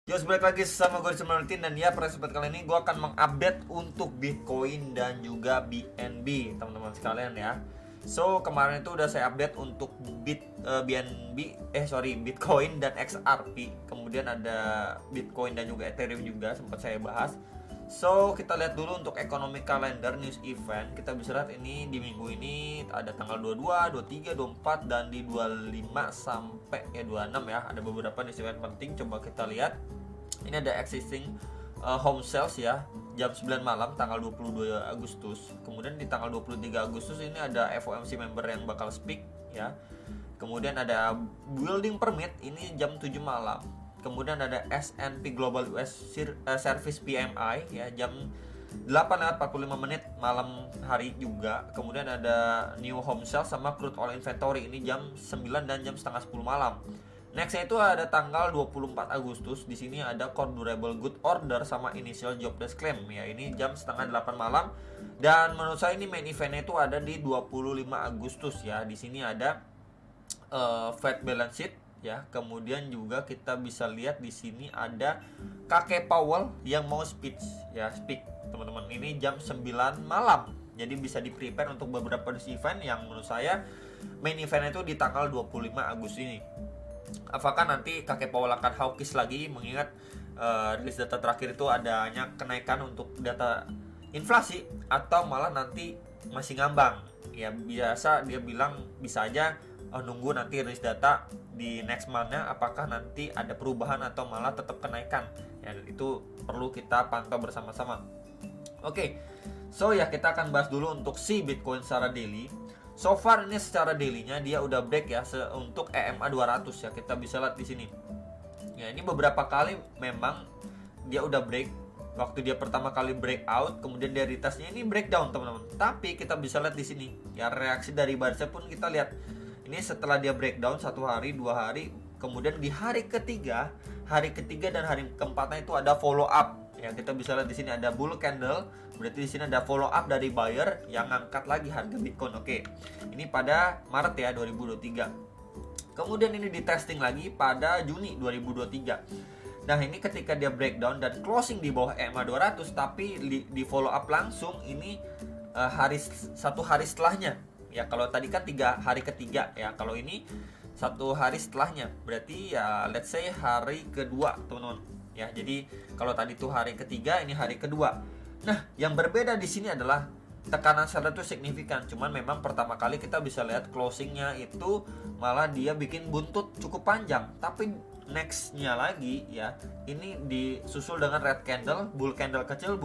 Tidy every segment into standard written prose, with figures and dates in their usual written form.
Yo, balik lagi sama gue Martin, dan ya pada kesempatan kali ini gue akan mengupdate untuk Bitcoin dan juga BNB teman-teman sekalian ya. So kemarin itu udah saya update untuk Bitcoin dan XRP. Kemudian ada Bitcoin dan juga Ethereum juga sempat saya bahas. So kita lihat dulu untuk ekonomi kalender news event. Kita bisa lihat ini di minggu ini ada tanggal 22, 23, 24 dan di 25 sampai 26 ya. Ada beberapa news event penting, coba kita lihat. Ini ada existing home sales ya, jam 9 malam tanggal 22 Agustus. Kemudian di tanggal 23 Agustus ini ada FOMC member yang bakal speak ya. Kemudian ada building permit ini jam 7 malam. Kemudian ada S&P Global US Service PMI ya jam 8:45 malam hari juga. Kemudian ada new home sales sama crude oil inventory ini jam 9 dan jam setengah 10 malam. Nextnya itu ada tanggal 24 Agustus. Di sini ada core durable good order sama initial jobless claim ya. Ini jam setengah 8 malam. Dan menurut saya ini main eventnya itu ada di 25 Agustus ya. Di sini ada Fed balance sheet ya. Kemudian juga kita bisa lihat di sini ada kakek Powell yang mau speak teman-teman. Ini jam 9 malam. Jadi bisa di prepare untuk beberapa event yang menurut saya main eventnya itu di tanggal 25 Agustus ini. Apakah nanti kakek Powell akan hawkish lagi, mengingat rilis data terakhir itu adanya kenaikan untuk data inflasi, atau malah nanti masih ngambang ya. Biasa dia bilang bisa aja nunggu nanti rilis data di next month-nya, apakah nanti ada perubahan atau malah tetap kenaikan ya. Itu perlu kita pantau bersama-sama. Oke, so ya kita akan bahas dulu untuk si Bitcoin secara daily. So far ini secara daily-nya dia udah break ya untuk EMA 200 ya. Kita bisa lihat di sini. Ya, ini beberapa kali memang dia udah break. Waktu dia pertama kali breakout, kemudian dia retestnya ini breakdown, teman-teman. Tapi kita bisa lihat di sini. Ya, reaksi dari Barca pun kita lihat. Ini setelah dia breakdown 1 hari, 2 hari, kemudian di hari ketiga dan hari keempatnya itu ada follow up. Ya, kita bisa lihat di sini ada bull candle, berarti di sini ada follow up dari buyer yang ngangkat lagi harga Bitcoin. Oke. Ini pada Maret ya 2023. Kemudian ini di testing lagi pada Juni 2023. Nah, ini ketika dia breakdown dan closing di bawah EMA 200, tapi di follow up langsung ini satu hari setelahnya. Ya, kalau tadi kan 3 hari ketiga ya. Kalau ini 1 hari setelahnya. Berarti ya let's say hari kedua, teman-teman. Ya, jadi kalau tadi tuh hari ketiga, ini hari kedua. Nah, yang berbeda di sini adalah tekanan seller itu signifikan. Cuman memang pertama kali kita bisa lihat closingnya itu malah dia bikin buntut cukup panjang. Tapi nextnya lagi ya, ini disusul dengan red candle, bull candle kecil,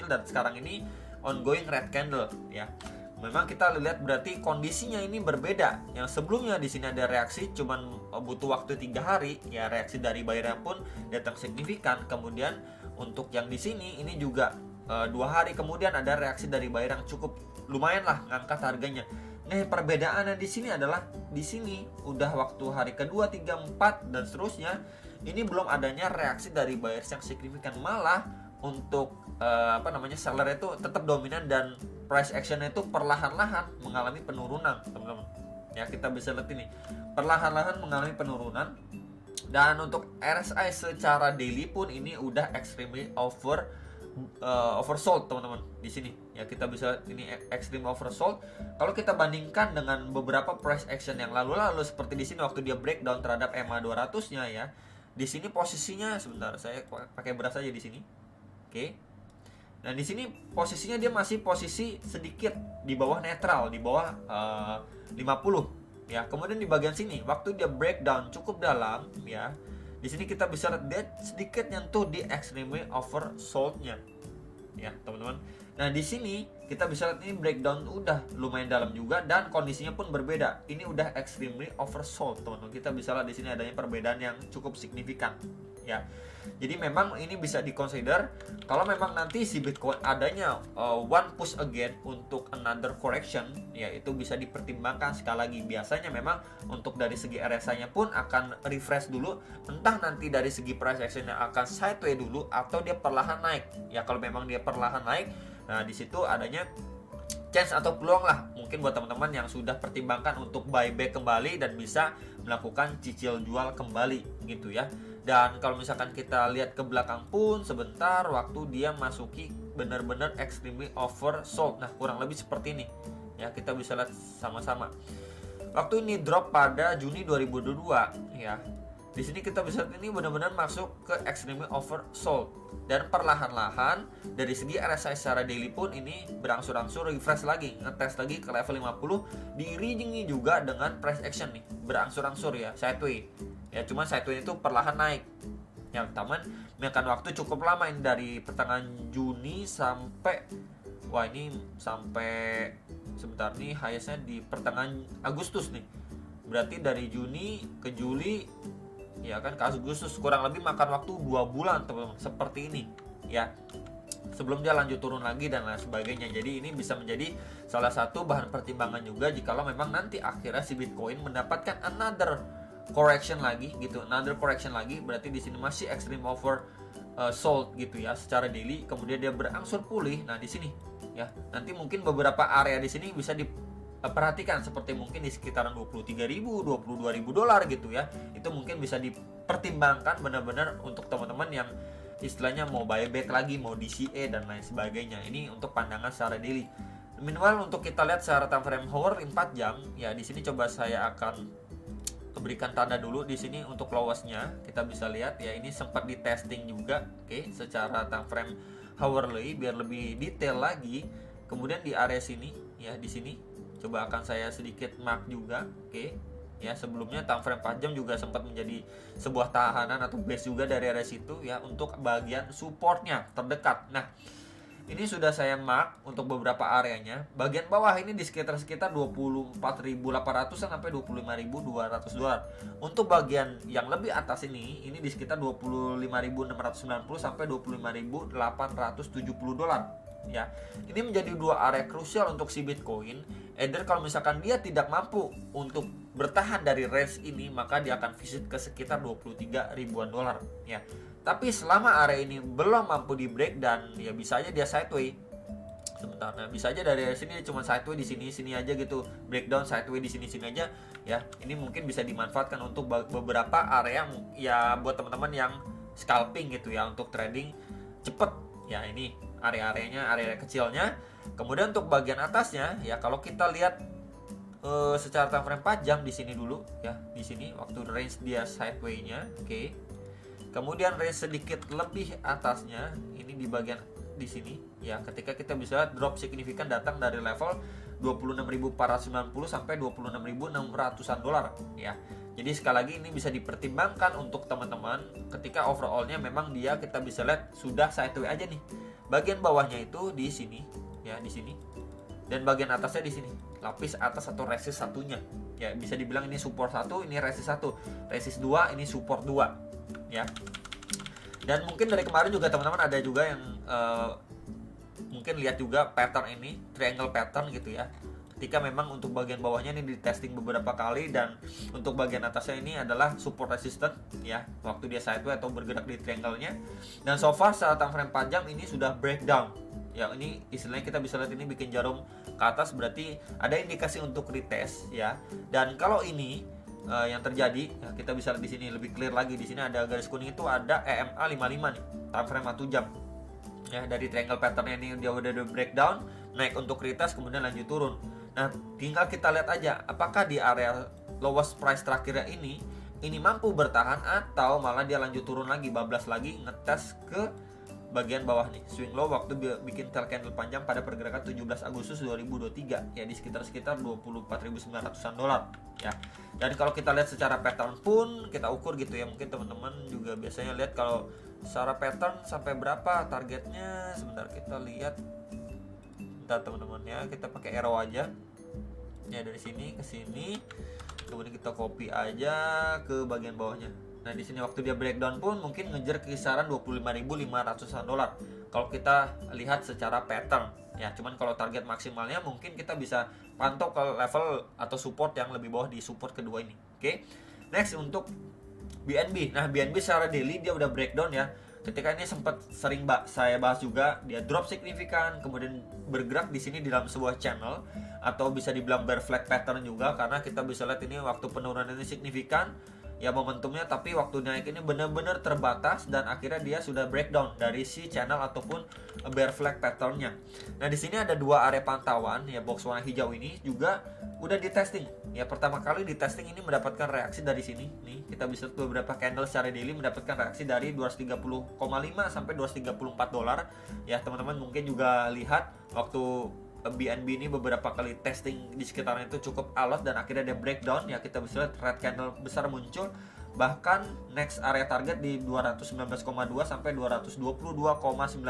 dan sekarang ini ongoing red candle ya. Memang kita lihat berarti kondisinya ini berbeda. Yang sebelumnya di sini ada reaksi cuman butuh waktu 3 hari ya, reaksi dari buyer pun datang signifikan. Kemudian untuk yang di sini ini juga 2 hari kemudian ada reaksi dari buyer yang cukup lumayan lah ngangkat harganya. Nah, perbedaannya di sini adalah di sini udah waktu hari kedua, 3, 4 dan seterusnya ini belum adanya reaksi dari buyers yang signifikan, malah untuk seller itu tetap dominan dan price action itu perlahan-lahan mengalami penurunan, teman-teman. Ya, kita bisa lihat ini perlahan-lahan mengalami penurunan. Dan untuk RSI secara daily pun ini udah extremely oversold, teman-teman. Di sini ya kita bisa lihat ini extreme oversold. Kalau kita bandingkan dengan beberapa price action yang lalu-lalu seperti di sini waktu dia breakdown terhadap EMA 200-nya ya. Di sini posisinya sebentar, saya pakai beras aja di sini. Oke. Nah, di sini posisinya dia masih posisi sedikit di bawah netral, di bawah 50 ya. Kemudian di bagian sini waktu dia breakdown cukup dalam ya. Di sini kita bisa lihat dia sedikit nyentuh di extremely oversold-nya. Ya, teman-teman. Nah, di sini kita bisa lihat ini breakdown udah lumayan dalam juga dan kondisinya pun berbeda. Ini udah extremely oversold, teman-teman. Kita bisa lihat di sini adanya perbedaan yang cukup signifikan. Ya, jadi memang ini bisa diconsider kalau memang nanti si Bitcoin adanya one push again untuk another correction, ya itu bisa dipertimbangkan sekali lagi. Biasanya memang untuk dari segi RSI-nya pun akan refresh dulu, entah nanti dari segi price action-nya akan sideways dulu atau dia perlahan naik. Ya, kalau memang dia perlahan naik, nah di situ adanya chance atau peluang lah mungkin buat teman-teman yang sudah pertimbangkan untuk buyback kembali dan bisa melakukan cicil jual kembali gitu ya. Dan kalau misalkan kita lihat ke belakang pun sebentar waktu dia masuki benar-benar extremely oversold. Nah, kurang lebih seperti ini ya, kita bisa lihat sama-sama. Waktu ini drop pada Juni 2022 ya. Di sini kita bisa lihat ini benar-benar masuk ke extremely oversold dan perlahan-lahan dari segi RSI secara daily pun ini berangsur-angsur refresh lagi, ngetes lagi ke level 50, diiringi juga dengan price action nih, berangsur-angsur ya, sideways. Ya cuman sideways itu perlahan naik. Yang taman makan waktu cukup lama ini dari pertengahan Juni sampai sebentar nih highestnya di pertengahan Agustus nih. Berarti dari Juni ke Juli ya kan, ke Agustus kurang lebih makan waktu 2 bulan teman-teman, seperti ini ya, sebelum dia lanjut turun lagi dan lain sebagainya. Jadi ini bisa menjadi salah satu bahan pertimbangan juga jikalau memang nanti akhirnya si Bitcoin mendapatkan another correction lagi gitu, berarti di sini masih extreme over sold gitu ya secara daily, kemudian dia berangsur pulih. Nah di sini ya nanti mungkin beberapa area di sini bisa perhatikan seperti mungkin di sekitaran 23.000, 22.000 dolar gitu ya. Itu mungkin bisa dipertimbangkan benar-benar untuk teman-teman yang istilahnya mau buyback lagi, mau DCA dan lain sebagainya. Ini untuk pandangan secara daily. Minimal untuk kita lihat secara time frame hour 4 jam ya, di sini coba saya akan berikan tanda dulu di sini untuk lowestnya. Kita bisa lihat ya, ini sempat di testing juga, oke, secara time frame hourly biar lebih detail lagi. Kemudian di area sini ya, di sini coba akan saya sedikit mark juga, oke. Ya sebelumnya time frame 4 jam juga sempat menjadi sebuah tahanan atau base juga dari area situ ya untuk bagian supportnya terdekat. Nah ini sudah saya mark untuk beberapa areanya. Bagian bawah ini di sekitar 24.800 sampai 25.200 dolar. Untuk bagian yang lebih atas ini di sekitar 25.690 sampai 25.870 dolar. Ya, ini menjadi dua area krusial untuk si Bitcoin. Either kalau misalkan dia tidak mampu untuk bertahan dari range ini, maka dia akan visit ke sekitar 23 ribuan dolar ya. Tapi selama area ini belum mampu di break dan ya bisa aja dia sideways. Sebentar, nah bisa aja dari sini cuma sideways di sini aja gitu, breakdown sideways di sini aja ya. Ini mungkin bisa dimanfaatkan untuk beberapa area ya buat teman-teman yang scalping gitu ya, untuk trading cepet ya. Ini area-areanya, area kecilnya. Kemudian untuk bagian atasnya ya, kalau kita lihat secara time frame 4 jam di sini dulu ya, di sini waktu range dia sideways-nya, oke. Kemudian range sedikit lebih atasnya ini di bagian di sini ya, ketika kita bisa lihat drop signifikan datang dari level 26.490 sampai 26.600-an dolar ya. Jadi sekali lagi ini bisa dipertimbangkan untuk teman-teman ketika overallnya memang dia kita bisa lihat sudah sideways aja nih. Bagian bawahnya itu di sini ya, di sini, dan bagian atasnya di sini, lapis atas atau resist satunya ya, bisa dibilang ini support 1, ini resist 1, resist 2, ini support 2 ya. Dan mungkin dari kemarin juga teman-teman ada juga yang mungkin lihat juga pattern ini, triangle pattern gitu ya, ketika memang untuk bagian bawahnya ini di testing beberapa kali, dan untuk bagian atasnya ini adalah support resistant ya, waktu dia sideways atau bergerak di triangle-nya. Dan so far secara time frame 4 jam ini sudah breakdown ya, ini istilahnya kita bisa lihat ini bikin jarum ke atas, berarti ada indikasi untuk retest ya. Dan kalau ini yang terjadi ya, kita bisa lihat di sini lebih clear lagi, di sini ada garis kuning itu ada EMA 55 nih, time frame 1 jam ya. Dari triangle pattern ini dia udah breakdown, naik untuk retest kemudian lanjut turun. Nah tinggal kita lihat aja apakah di area lowest price terakhirnya ini mampu bertahan atau malah dia lanjut turun lagi, bablas lagi, ngetes ke bagian bawah nih, swing low waktu bikin tail candle panjang pada pergerakan 17 Agustus 2023 ya, di sekitar 24.900-an dolar ya. Dan kalau kita lihat secara pattern pun kita ukur gitu ya, mungkin teman-teman juga biasanya lihat kalau secara pattern sampai berapa targetnya. Sebentar kita lihat, bentar teman-teman ya, kita pakai arrow aja ya, dari sini ke sini, kemudian kita copy aja ke bagian bawahnya. Nah di sini waktu dia breakdown pun mungkin ngejar kisaran 25.500-an dolar kalau kita lihat secara pattern ya. Cuman kalau target maksimalnya mungkin kita bisa pantau ke level atau support yang lebih bawah di support kedua ini. Oke. Next untuk BNB. Nah BNB secara daily dia udah breakdown ya. ketika ini sempat sering saya bahas juga, dia drop signifikan, kemudian bergerak di sini di dalam sebuah channel, atau bisa dibilang bear flag pattern juga, karena kita bisa lihat ini waktu penurunan ini signifikan ya momentumnya, tapi waktu naik ini benar-benar terbatas dan akhirnya dia sudah breakdown dari si channel ataupun bear flag patternnya. Nah di sini ada dua area pantauan ya, box warna hijau ini juga udah di testing ya, pertama kali di testing ini mendapatkan reaksi dari sini nih, kita bisa lihat beberapa candle secara daily mendapatkan reaksi dari 230,5 sampai 234 dolar ya. Teman-teman mungkin juga lihat waktu BNB ini beberapa kali testing di sekitarnya itu cukup alot dan akhirnya dia breakdown ya, kita bisa lihat red candle besar muncul, bahkan next area target di 219,2 sampai 222,9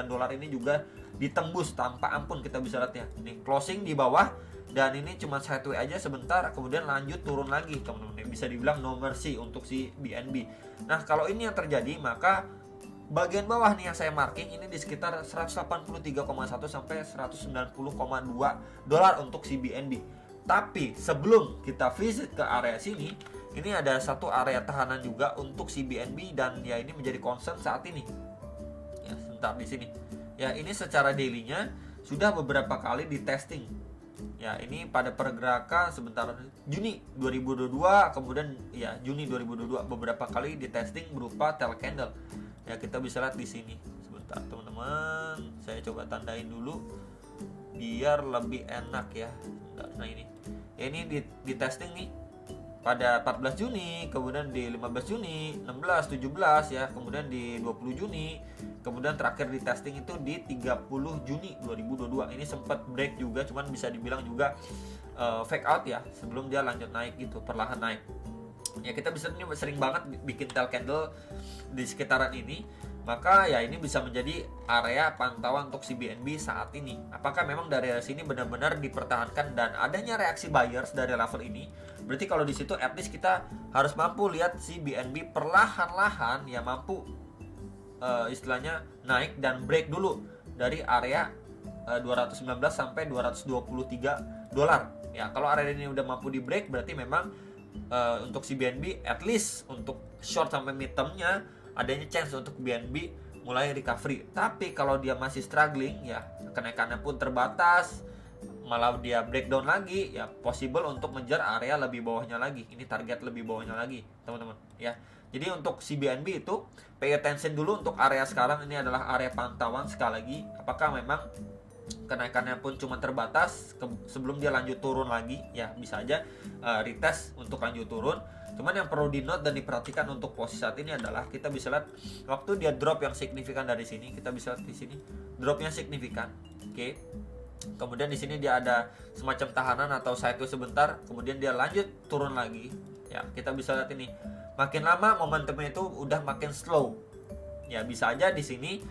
dolar ini juga ditembus tanpa ampun, kita bisa lihat ya. Ini closing di bawah dan ini cuma sideways aja sebentar, kemudian lanjut turun lagi teman-teman. Bisa dibilang no mercy untuk si BNB. Nah kalau ini yang terjadi, maka bagian bawah nih yang saya marking ini di sekitar 183,1 sampai 190,2 dolar untuk si BNB. Tapi sebelum kita visit ke area sini, ini ada satu area tahanan juga untuk si BNB dan ya ini menjadi concern saat ini. Ya, sebentar di sini. Ya, ini secara daily-nya sudah beberapa kali di testing. Ya, ini pada pergerakan sebentar Juni 2022, kemudian ya Juni 2022 beberapa kali di testing berupa tail candle. Ya kita bisa lihat di sini. Sebentar teman-teman, saya coba tandain dulu biar lebih enak ya. Nah ini, ya, ini di testing nih pada 14 Juni, kemudian di 15 Juni, 16, 17 ya, kemudian di 20 Juni, kemudian terakhir di testing itu di 30 Juni 2022. Ini sempat break juga, cuman bisa dibilang juga fake out ya, sebelum dia lanjut naik gitu, perlahan naik. Ya kita bisa ini sering banget bikin tail candle di sekitaran ini, maka ya ini bisa menjadi area pantauan untuk si BNB saat ini. Apakah memang dari sini benar-benar dipertahankan dan adanya reaksi buyers dari level ini? Berarti kalau di situ at least kita harus mampu lihat si BNB perlahan-lahan ya mampu istilahnya naik dan break dulu dari area 219 sampai 223 dolar. Ya kalau area ini udah mampu di break, berarti memang untuk si BNB at least untuk short sampai mid termnya adanya chance untuk BNB mulai recovery. Tapi kalau dia masih struggling ya, kenaikannya pun terbatas, malah dia breakdown lagi ya, possible untuk mengejar area lebih bawahnya lagi. Ini target lebih bawahnya lagi teman-teman ya. Jadi untuk si BNB itu pay attention dulu untuk area sekarang, ini adalah area pantauan sekali lagi. Apakah memang kenaikannya pun cuma terbatas sebelum dia lanjut turun lagi ya, bisa aja retest untuk lanjut turun. Cuman yang perlu di note dan diperhatikan untuk posisi saat ini adalah kita bisa lihat waktu dia drop yang signifikan dari sini, kita bisa lihat di sini dropnya signifikan, oke. Kemudian di sini dia ada semacam tahanan atau sideways sebentar, kemudian dia lanjut turun lagi ya. Kita bisa lihat ini makin lama momentumnya itu udah makin slow ya, bisa aja di sini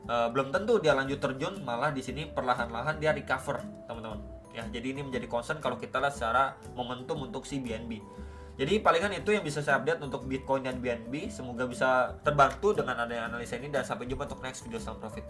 belum tentu dia lanjut terjun, malah di sini perlahan-lahan dia recover teman-teman ya. Jadi ini menjadi concern kalau kita lihat secara momentum untuk si BNB. Jadi palingan itu yang bisa saya update untuk Bitcoin dan BNB. Semoga bisa terbantu dengan adanya analisa ini dan sampai jumpa untuk next video. Salam profit.